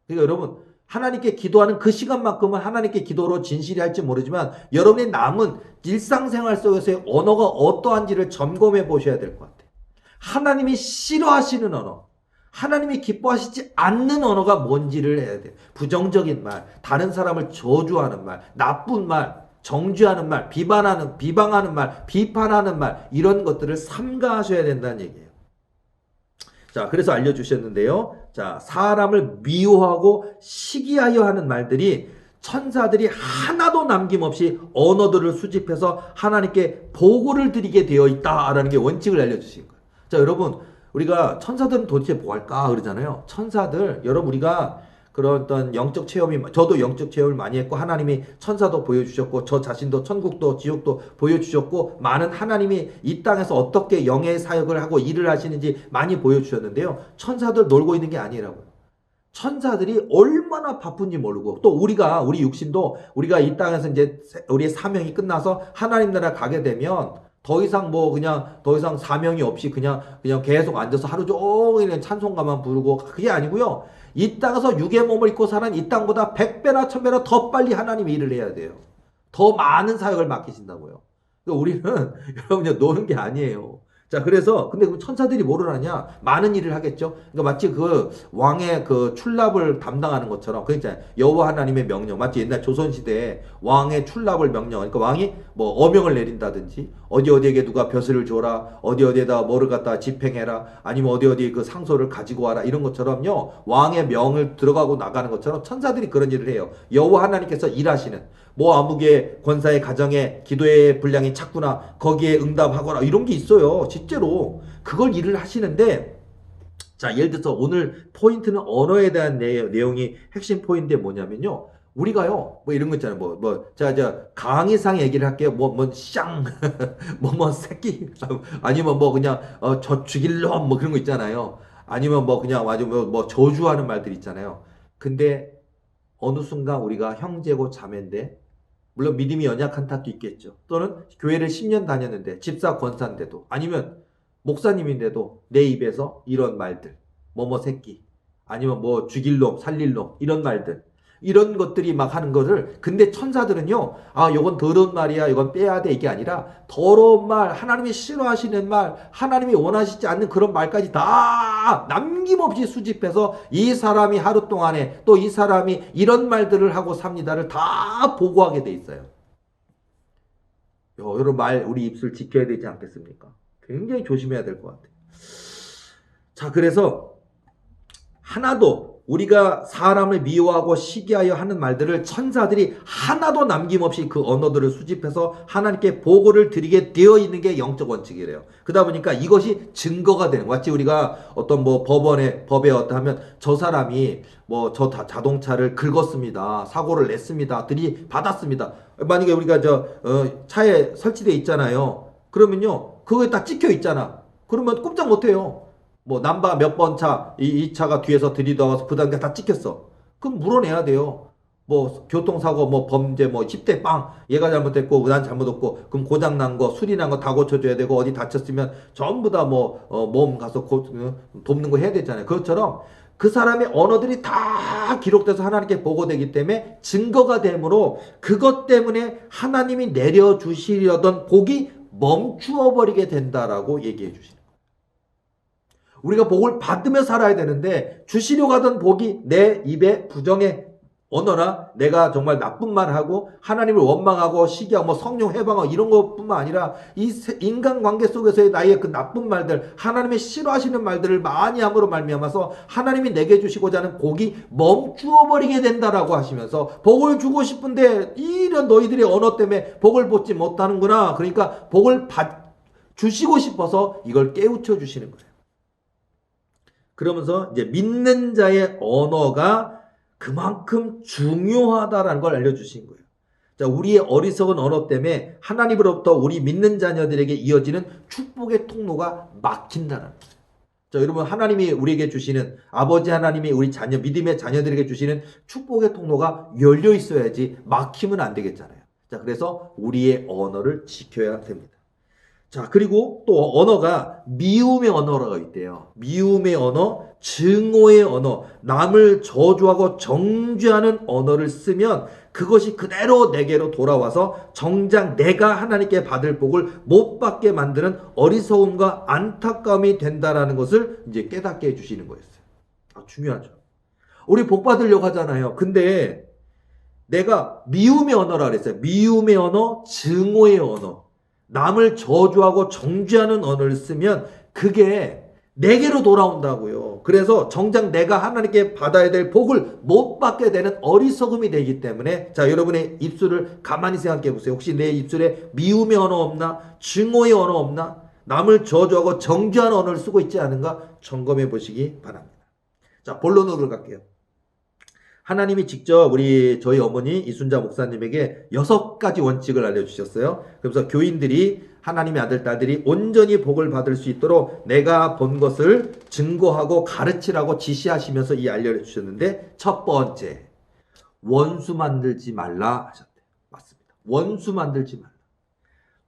그러니까 여러분 하나님께 기도하는 그 시간만큼은 하나님께 기도로 진실이 할지 모르지만 여러분의 남은 일상생활 속에서의 언어가 어떠한지를 점검해 보셔야 될 것 같아요. 하나님이 싫어하시는 언어, 하나님이 기뻐하시지 않는 언어가 뭔지를 해야 돼요. 부정적인 말, 다른 사람을 저주하는 말, 나쁜 말, 정죄하는 말, 비방하는 말, 비판하는 말 이런 것들을 삼가하셔야 된다는 얘기예요. 자, 그래서 알려주셨는데요. 자, 사람을 미워하고 시기하여 하는 말들이 천사들이 하나도 남김없이 언어들을 수집해서 하나님께 보고를 드리게 되어 있다라는 게 원칙을 알려주신 거예요. 자, 여러분 우리가 천사들은 도대체 뭐 할까 그러잖아요. 천사들 여러분 우리가 그런 어떤 영적 체험이 저도 영적 체험을 많이 했고 하나님이 천사도 보여주셨고 저 자신도 천국도 지옥도 보여주셨고 많은 하나님이 이 땅에서 어떻게 영의 사역을 하고 일을 하시는지 많이 보여주셨는데요. 천사들 놀고 있는 게 아니라고요. 천사들이 얼마나 바쁜지 모르고 또 우리 육신도 우리가 이 땅에서 이제 우리의 사명이 끝나서 하나님 나라 가게 되면 더 이상 더 이상 사명이 없이 그냥 계속 앉아서 하루 종일 찬송가만 부르고 그게 아니고요. 이 땅에서 육의 몸을 입고 사는 이 땅보다 100배나 1000배나 더 빨리 하나님이 일을 해야 돼요. 더 많은 사역을 맡기신다고요. 그러니까 우리는 여러분 노는 게 아니에요. 자, 그래서 근데 천사들이 뭐를 하냐? 많은 일을 하겠죠. 그러니까 마치 그 왕의 그 출납을 담당하는 것처럼 그러니까 여호와 하나님의 명령 마치 옛날 조선 시대에 왕의 출납을 명령. 그러니까 왕이 뭐 어명을 내린다든지 어디에게 누가 벼슬을 줘라, 어디에다 뭐를 갖다 집행해라, 아니면 어디 그 상소를 가지고 와라 이런 것처럼요. 왕의 명을 들어가고 나가는 것처럼 천사들이 그런 일을 해요. 여호와 하나님께서 일하시는. 뭐 아무개 권사의 가정에 기도의 분량이 찼구나 거기에 응답하거나 이런 게 있어요. 실제로 그걸 일을 하시는데 자 예를 들어서 오늘 포인트는 언어에 대한 내용이 핵심 포인트에 뭐냐면요. 우리가요 뭐 이런 거 있잖아요. 제가 강의상 얘기를 할게요. 쌍 새끼 아니면 그냥 저 죽일놈 뭐 그런 거 있잖아요. 아니면 그냥 아주 저주하는 말들 있잖아요. 근데 어느 순간 우리가 형제고 자매인데 물론 믿음이 연약한 탓도 있겠죠. 또는 교회를 10년 다녔는데 집사 권사인데도 아니면 목사님인데도 내 입에서 이런 말들 새끼 아니면 죽일 놈 살릴 놈 이런 말들 이런 것들이 막 하는 거를 근데 천사들은요 요건 더러운 말이야 이건 빼야 돼 이게 아니라 더러운 말 하나님이 싫어하시는 말 하나님이 원하시지 않는 그런 말까지 다 남김없이 수집해서 이 사람이 하루 동안에 또 이 사람이 이런 말들을 하고 삽니다를 다 보고하게 돼 있어요. 여러분 우리 입술 지켜야 되지 않겠습니까? 굉장히 조심해야 될 것 같아요. 자, 그래서 하나도 우리가 사람을 미워하고 시기하여 하는 말들을 천사들이 하나도 남김없이 그 언어들을 수집해서 하나님께 보고를 드리게 되어 있는 게 영적 원칙이래요. 그러다 보니까 이것이 증거가 되는 마치 우리가 어떤 법에 어떠하면 저 사람이 저 자동차를 긁었습니다. 사고를 냈습니다. 들이받았습니다. 만약에 우리가 차에 설치되어 있잖아요. 그러면요. 그거에 딱 찍혀 있잖아. 그러면 꼼짝 못 해요. 남바 몇 번 차, 이 차가 뒤에서 들이다와서 부당게 다 찍혔어. 그럼 물어내야 돼요. 교통사고, 범죄, 10대 빵, 얘가 잘못했고, 난 잘못했고, 그럼 고장난 거, 수리 난 거 다 고쳐줘야 되고, 어디 다쳤으면 전부 다 몸 가서 돕는 거 해야 되잖아요. 그것처럼 그 사람의 언어들이 다 기록돼서 하나님께 보고되기 때문에 증거가 되므로 그것 때문에 하나님이 내려주시려던 복이 멈추어 버리게 된다라고 얘기해 주시는 우리가 복을 받으며 살아야 되는데 주시려고 하던 복이 내 입에 부정해 언어나 내가 정말 나쁜 말 하고 하나님을 원망하고 시기하고 뭐 성령 해방하고 이런 것뿐만 아니라 이 인간관계 속에서의 나의 그 나쁜 말들, 하나님의 싫어하시는 말들을 많이 함으로 말미암아서 하나님이 내게 주시고자 하는 복이 멈추어 버리게 된다라고 하시면서 복을 주고 싶은데 이런 너희들의 언어 때문에 복을 받지 못하는구나. 그러니까 복을 주시고 싶어서 이걸 깨우쳐 주시는 거예요. 그러면서 이제 믿는 자의 언어가 그만큼 중요하다라는 걸 알려주신 거예요. 자, 우리의 어리석은 언어 때문에 하나님으로부터 우리 믿는 자녀들에게 이어지는 축복의 통로가 막힌다는 거예요. 자, 여러분, 하나님이 우리에게 주시는, 아버지 하나님이 우리 자녀, 믿음의 자녀들에게 주시는 축복의 통로가 열려 있어야지 막히면 안 되겠잖아요. 자, 그래서 우리의 언어를 지켜야 됩니다. 자, 그리고 또 언어가 미움의 언어라고 있대요. 미움의 언어, 증오의 언어, 남을 저주하고 정죄하는 언어를 쓰면 그것이 그대로 내게로 돌아와서 정작 내가 하나님께 받을 복을 못 받게 만드는 어리석음과 안타까움이 된다라는 것을 이제 깨닫게 해주시는 거였어요. 중요하죠. 우리 복 받으려고 하잖아요. 근데 내가 미움의 언어라 그랬어요. 미움의 언어, 증오의 언어. 남을 저주하고 정죄하는 언어를 쓰면 그게 내게로 돌아온다고요. 그래서 정작 내가 하나님께 받아야 될 복을 못 받게 되는 어리석음이 되기 때문에 자, 여러분의 입술을 가만히 생각해 보세요. 혹시 내 입술에 미움의 언어 없나? 증오의 언어 없나? 남을 저주하고 정죄하는 언어를 쓰고 있지 않은가? 점검해 보시기 바랍니다. 자, 본론으로 갈게요. 하나님이 직접 저희 어머니 이순자 목사님에게 6가지 원칙을 알려주셨어요. 그래서 교인들이 하나님의 아들, 딸들이 온전히 복을 받을 수 있도록 내가 본 것을 증거하고 가르치라고 지시하시면서 알려주셨는데 첫 번째, 원수 만들지 말라 하셨대요. 맞습니다. 원수 만들지 말라.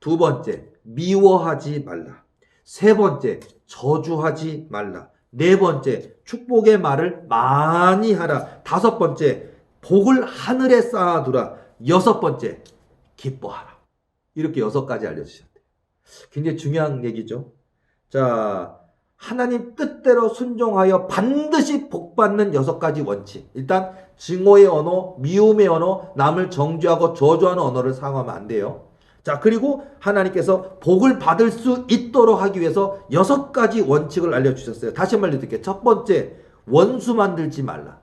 두 번째, 미워하지 말라. 세 번째, 저주하지 말라. 네 번째, 축복의 말을 많이 하라. 다섯 번째, 복을 하늘에 쌓아두라. 여섯 번째, 기뻐하라. 이렇게 6가지 알려주셨대요. 굉장히 중요한 얘기죠. 자, 하나님 뜻대로 순종하여 반드시 복받는 6가지 원칙. 일단 증오의 언어, 미움의 언어, 남을 정죄하고 저주하는 언어를 사용하면 안 돼요. 자, 그리고 하나님께서 복을 받을 수 있도록 하기 위해서 6가지 원칙을 알려주셨어요. 다시 한번 알려드릴게요. 첫 번째, 원수 만들지 말라.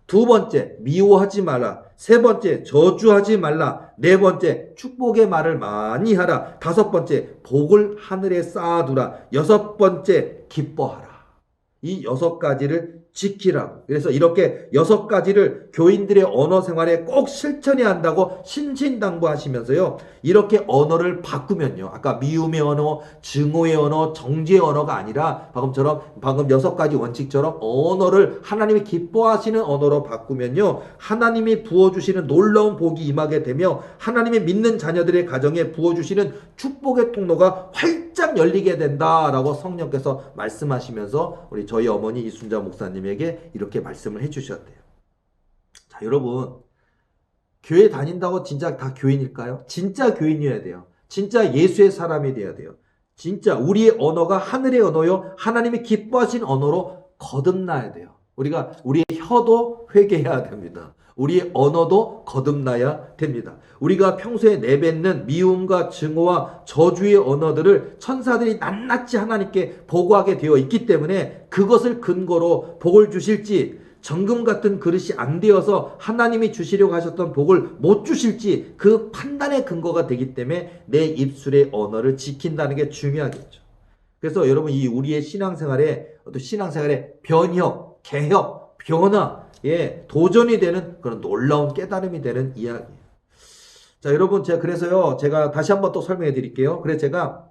두 번째, 미워하지 말라. 세 번째, 저주하지 말라. 네 번째, 축복의 말을 많이 하라. 다섯 번째, 복을 하늘에 쌓아두라. 여섯 번째, 기뻐하라. 이 6가지를 지키라고. 그래서 이렇게 6가지를 교인들의 언어 생활에 꼭 실천해야 한다고 신신당부하시면서요. 이렇게 언어를 바꾸면요. 아까 미움의 언어, 증오의 언어, 정죄의 언어가 아니라 방금 6가지 원칙처럼 언어를 하나님이 기뻐하시는 언어로 바꾸면요. 하나님이 부어주시는 놀라운 복이 임하게 되며 하나님이 믿는 자녀들의 가정에 부어주시는 축복의 통로가 활짝 열리게 된다라고 성령께서 말씀하시면서 저희 어머니 이순자 목사님에게 이렇게 말씀을 해주셨대요. 자, 여러분, 교회 다닌다고 진짜 다 교인일까요? 진짜 교인이어야 돼요. 진짜 예수의 사람이 돼야 돼요. 진짜 우리의 언어가 하늘의 언어요, 하나님이 기뻐하신 언어로 거듭나야 돼요. 우리의 혀도 회개해야 됩니다. 우리의 언어도 거듭나야 됩니다. 우리가 평소에 내뱉는 미움과 증오와 저주의 언어들을 천사들이 낱낱이 하나님께 보고하게 되어 있기 때문에 그것을 근거로 복을 주실지, 정금 같은 그릇이 안 되어서 하나님이 주시려고 하셨던 복을 못 주실지 그 판단의 근거가 되기 때문에 내 입술의 언어를 지킨다는 게 중요하겠죠. 그래서 여러분, 우리의 신앙생활에 변혁, 개혁, 변화, 도전이 되는 그런 놀라운 깨달음이 되는 이야기예요. 자, 여러분, 제가 다시 한번 또 설명해 드릴게요. 그래서 제가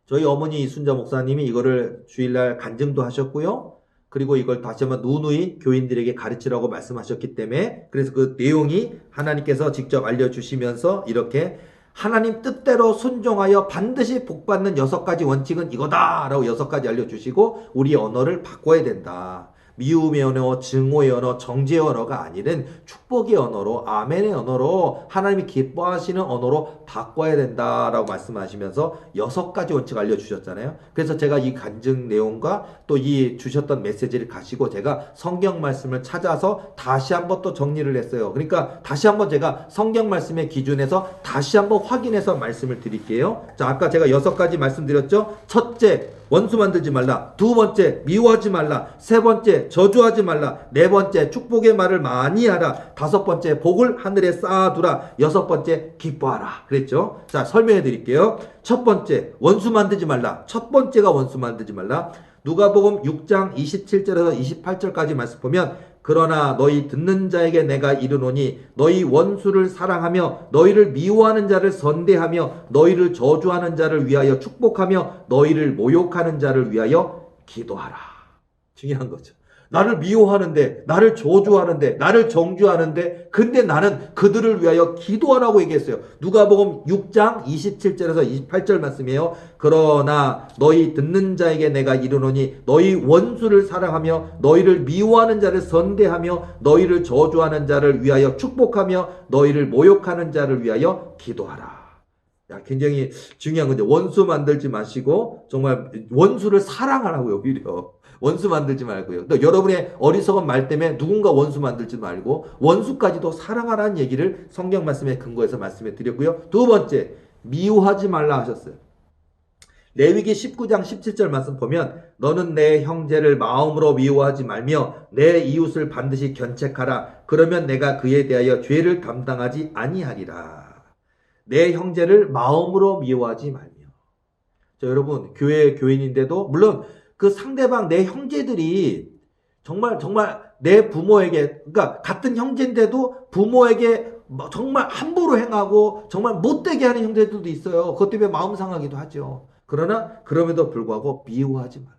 저희 어머니 이순자 목사님이 이거를 주일날 간증도 하셨고요. 그리고 이걸 다시 한번 누누이 교인들에게 가르치라고 말씀하셨기 때문에, 그래서 그 내용이 하나님께서 직접 알려주시면서 이렇게 하나님 뜻대로 순종하여 반드시 복받는 6가지 원칙은 이거다 라고 6가지 알려주시고 우리의 언어를 바꿔야 된다. 미움의 언어, 증오의 언어, 정죄의 언어가 아니는 축복의 언어로, 아멘의 언어로, 하나님이 기뻐하시는 언어로 바꿔야 된다라고 말씀하시면서 6가지 원칙 알려주셨잖아요. 그래서 제가 이 간증 내용과 또 이 주셨던 메시지를 가지고 제가 성경 말씀을 찾아서 다시 한번 또 정리를 했어요. 그러니까 다시 한번 제가 성경 말씀의 기준에서 다시 한번 확인해서 말씀을 드릴게요. 자, 아까 제가 6가지 말씀드렸죠. 첫째, 원수 만들지 말라. 두 번째, 미워하지 말라. 세 번째, 저주하지 말라. 네 번째, 축복의 말을 많이 하라. 다섯 번째, 복을 하늘에 쌓아두라. 여섯 번째, 기뻐하라. 그랬죠? 자, 설명해 드릴게요. 첫 번째, 원수 만들지 말라. 첫 번째가 원수 만들지 말라. 누가복음 6장 27절에서 28절까지 말씀 보면, 그러나 너희 듣는 자에게 내가 이르노니 너희 원수를 사랑하며 너희를 미워하는 자를 선대하며 너희를 저주하는 자를 위하여 축복하며 너희를 모욕하는 자를 위하여 기도하라. 중요한 거죠. 나를 미워하는데, 나를 저주하는데, 나를 정죄하는데, 근데 나는 그들을 위하여 기도하라고 얘기했어요. 누가복음 6장 27절에서 28절 말씀이에요. 그러나 너희 듣는 자에게 내가 이르노니 너희 원수를 사랑하며 너희를 미워하는 자를 선대하며 너희를 저주하는 자를 위하여 축복하며 너희를 모욕하는 자를 위하여 기도하라. 야, 굉장히 중요한 건데, 원수 만들지 마시고 정말 원수를 사랑하라고요. 오히려 원수 만들지 말고요. 또 여러분의 어리석은 말 때문에 누군가 원수 만들지 말고 원수까지도 사랑하라는 얘기를 성경 말씀에 근거해서 말씀해 드렸고요. 두 번째, 미워하지 말라 하셨어요. 레위기 19장 17절 말씀 보면 너는 내 형제를 마음으로 미워하지 말며 내 이웃을 반드시 견책하라. 그러면 내가 그에 대하여 죄를 감당하지 아니하리라. 내 형제를 마음으로 미워하지 말며. 자, 여러분, 교회 교인인데도 물론 그 상대방 내 형제들이 정말 내 부모에게, 그러니까 같은 형제인데도 부모에게 정말 함부로 행하고 정말 못되게 하는 형제들도 있어요. 그것 때문에 마음 상하기도 하죠. 그러나 그럼에도 불구하고 미워하지 말라.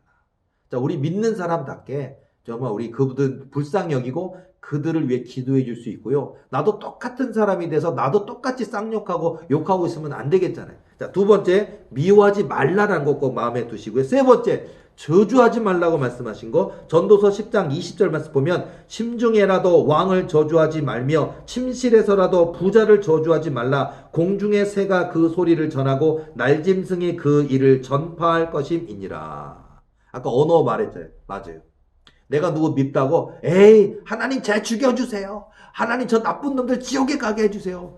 자, 우리 믿는 사람답게 정말 우리 그분들 불쌍히 여기고 그들을 위해 기도해 줄 수 있고요. 나도 똑같은 사람이 돼서 나도 똑같이 쌍욕하고 욕하고 있으면 안 되겠잖아요. 자, 두 번째, 미워하지 말라라는 것 꼭 마음에 두시고요. 세 번째, 저주하지 말라고 말씀하신 거, 전도서 10장 20절 말씀 보면 심중에라도 왕을 저주하지 말며 침실에서라도 부자를 저주하지 말라. 공중의 새가 그 소리를 전하고 날짐승이 그 일을 전파할 것임이니라. 아까 언어 말했잖아요. 맞아요. 내가 누구 밉다고 에이 하나님 쟤 죽여주세요. 하나님 저 나쁜 놈들 지옥에 가게 해주세요.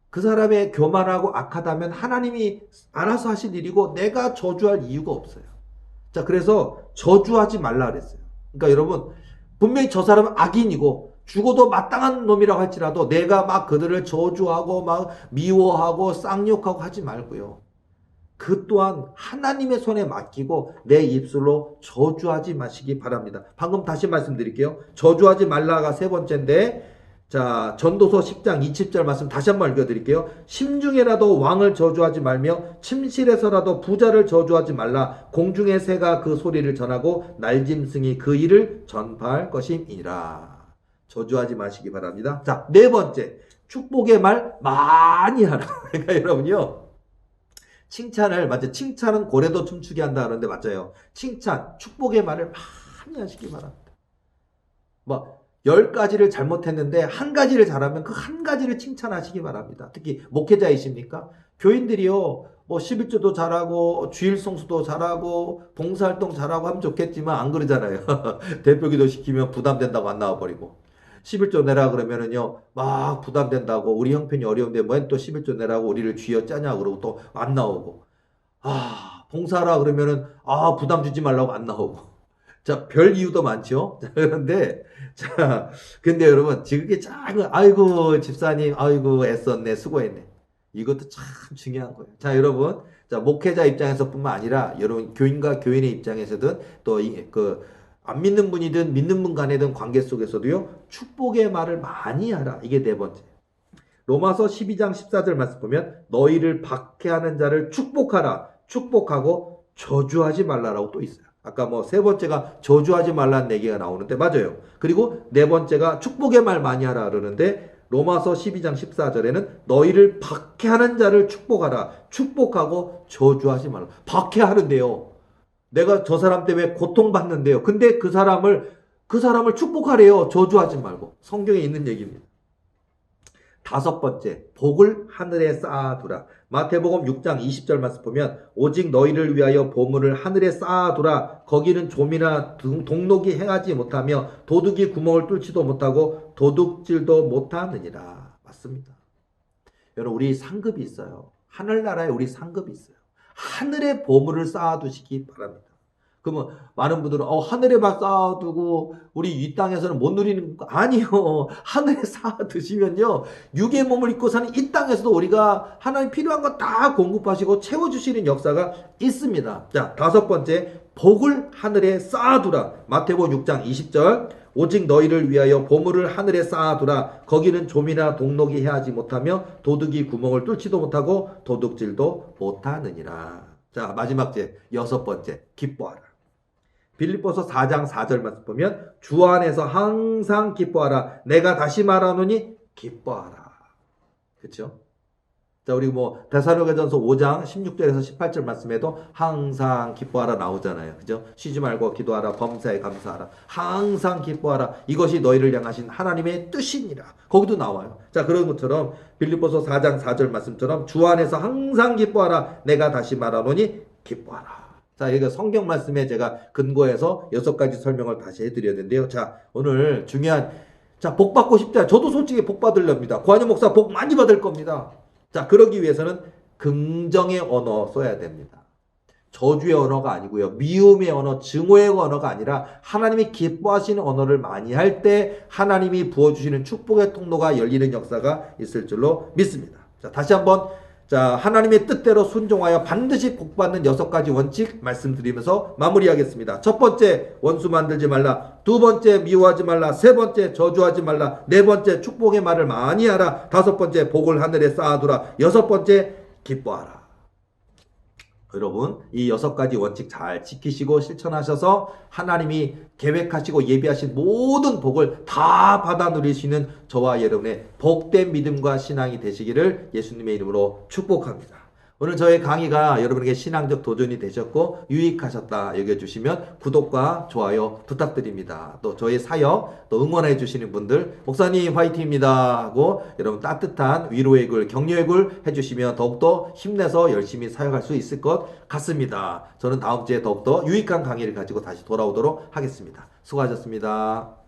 그 사람의 교만하고 악하다면 하나님이 알아서 하실 일이고 내가 저주할 이유가 없어요. 자, 그래서 저주하지 말라 그랬어요. 그러니까 여러분, 분명히 저 사람은 악인이고 죽어도 마땅한 놈이라고 할지라도 내가 막 그들을 저주하고 막 미워하고 쌍욕하고 하지 말고요. 그 또한 하나님의 손에 맡기고 내 입술로 저주하지 마시기 바랍니다. 방금 다시 말씀드릴게요. 저주하지 말라가 세 번째인데, 자, 전도서 10장 20절 말씀 다시 한번 읽어드릴게요. 심중에라도 왕을 저주하지 말며 침실에서라도 부자를 저주하지 말라. 공중의 새가 그 소리를 전하고 날짐승이 그 일을 전파할 것임이라. 저주하지 마시기 바랍니다. 자, 네 번째, 축복의 말 많이 하라. 그러니까 여러분요, 칭찬을, 맞아요. 칭찬은 고래도 춤추게 한다 그러는데 맞아요. 칭찬, 축복의 말을 많이 하시기 바랍니다. 뭐 10가지를 잘못했는데 한 가지를 잘하면 그 한 가지를 칭찬하시기 바랍니다. 특히 목회자이십니까? 교인들이요, 뭐 11조도 잘하고 주일 성수도 잘하고 봉사활동 잘하고 하면 좋겠지만 안 그러잖아요. 대표기도 시키면 부담된다고 안 나와버리고, 11조 내라 그러면은요 막 부담된다고, 우리 형편이 어려운데 뭐엔 또 11조 내라고 우리를 쥐어짜냐 그러고 또 안 나오고, 봉사하라 그러면은 부담 주지 말라고 안 나오고. 자, 별 이유도 많죠. 그런데 근데 여러분, 지금 작은, 아이고 집사님 아이고 애썼네 수고했네, 이것도 참 중요한 거예요. 자, 여러분, 자, 목회자 입장에서뿐만 아니라 여러분 교인과 교인의 입장에서든 또 안 믿는 분이든 믿는 분 간에든 관계 속에서도요, 축복의 말을 많이 하라. 이게 네 번째. 로마서 12장 14절 말씀 보면 너희를 박해하는 자를 축복하라. 축복하고 저주하지 말라라고 또 있어요. 아까 뭐 세 번째가 저주하지 말라는 얘기가 나오는데 맞아요. 그리고 네 번째가 축복의 말 많이 하라 그러는데 로마서 12장 14절에는 너희를 박해하는 자를 축복하라. 축복하고 저주하지 말라. 박해하는데요, 내가 저 사람 때문에 고통받는데요, 근데 그 사람을 그 사람을 축복하래요. 저주하지 말고. 성경에 있는 얘기입니다. 다섯 번째, 복을 하늘에 쌓아두라. 마태복음 6장 20절 말씀 보면 오직 너희를 위하여 보물을 하늘에 쌓아두라. 거기는 좀이나 동록이 행하지 못하며 도둑이 구멍을 뚫지도 못하고 도둑질도 못하느니라. 맞습니다. 여러분, 우리 상급이 있어요. 하늘나라에 우리 상급이 있어요. 하늘에 보물을 쌓아두시기 바랍니다. 그러면 많은 분들은 하늘에만 쌓아두고 우리 이 땅에서는 못 누리는 거 아니요. 하늘에 쌓아두시면요, 육의 몸을 입고 사는 이 땅에서도 우리가 하나님 필요한 거 다 공급하시고 채워주시는 역사가 있습니다. 자, 다섯 번째, 복을 하늘에 쌓아두라. 마태복음 6장 20절 오직 너희를 위하여 보물을 하늘에 쌓아두라. 거기는 좀이나 동록이 해하지 못하며 도둑이 구멍을 뚫지도 못하고 도둑질도 못하느니라. 자, 마지막 제 여섯 번째, 기뻐하라. 빌립보서 4장 4절 말씀 보면 주 안에서 항상 기뻐하라. 내가 다시 말하노니 기뻐하라. 그렇죠? 자, 우리 데살로니가전서 5장 16절에서 18절 말씀에도 항상 기뻐하라 나오잖아요. 그죠? 쉬지 말고 기도하라. 범사에 감사하라. 항상 기뻐하라. 이것이 너희를 향하신 하나님의 뜻이니라. 거기도 나와요. 자, 그런 것처럼 빌립보서 4장 4절 말씀처럼 주 안에서 항상 기뻐하라. 내가 다시 말하노니 기뻐하라. 자, 이거 성경 말씀에 제가 근거해서 6가지 설명을 다시 해드려야 되는데요. 자, 오늘 중요한, 자, 복 받고 싶다. 저도 솔직히 복 받으렵니다. 고한영 목사 복 많이 받을 겁니다. 자, 그러기 위해서는 긍정의 언어 써야 됩니다. 저주의 언어가 아니고요. 미움의 언어, 증오의 언어가 아니라 하나님이 기뻐하시는 언어를 많이 할 때 하나님이 부어주시는 축복의 통로가 열리는 역사가 있을 줄로 믿습니다. 자, 다시 한번, 자, 하나님의 뜻대로 순종하여 반드시 복받는 6가지 원칙 말씀드리면서 마무리하겠습니다. 첫 번째, 원수 만들지 말라. 두 번째, 미워하지 말라. 세 번째, 저주하지 말라. 네 번째, 축복의 말을 많이 하라. 다섯 번째, 복을 하늘에 쌓아두라. 여섯 번째, 기뻐하라. 여러분, 이 6가지 원칙 잘 지키시고 실천하셔서 하나님이 계획하시고 예비하신 모든 복을 다 받아 누리시는 저와 여러분의 복된 믿음과 신앙이 되시기를 예수님의 이름으로 축복합니다. 오늘 저의 강의가 여러분에게 신앙적 도전이 되셨고 유익하셨다 여겨주시면 구독과 좋아요 부탁드립니다. 또 저의 사역 또 응원해 주시는 분들 목사님 화이팅입니다 하고 여러분 따뜻한 위로의 글 격려의 글 해주시면 더욱더 힘내서 열심히 사역할 수 있을 것 같습니다. 저는 다음 주에 더욱더 유익한 강의를 가지고 다시 돌아오도록 하겠습니다. 수고하셨습니다.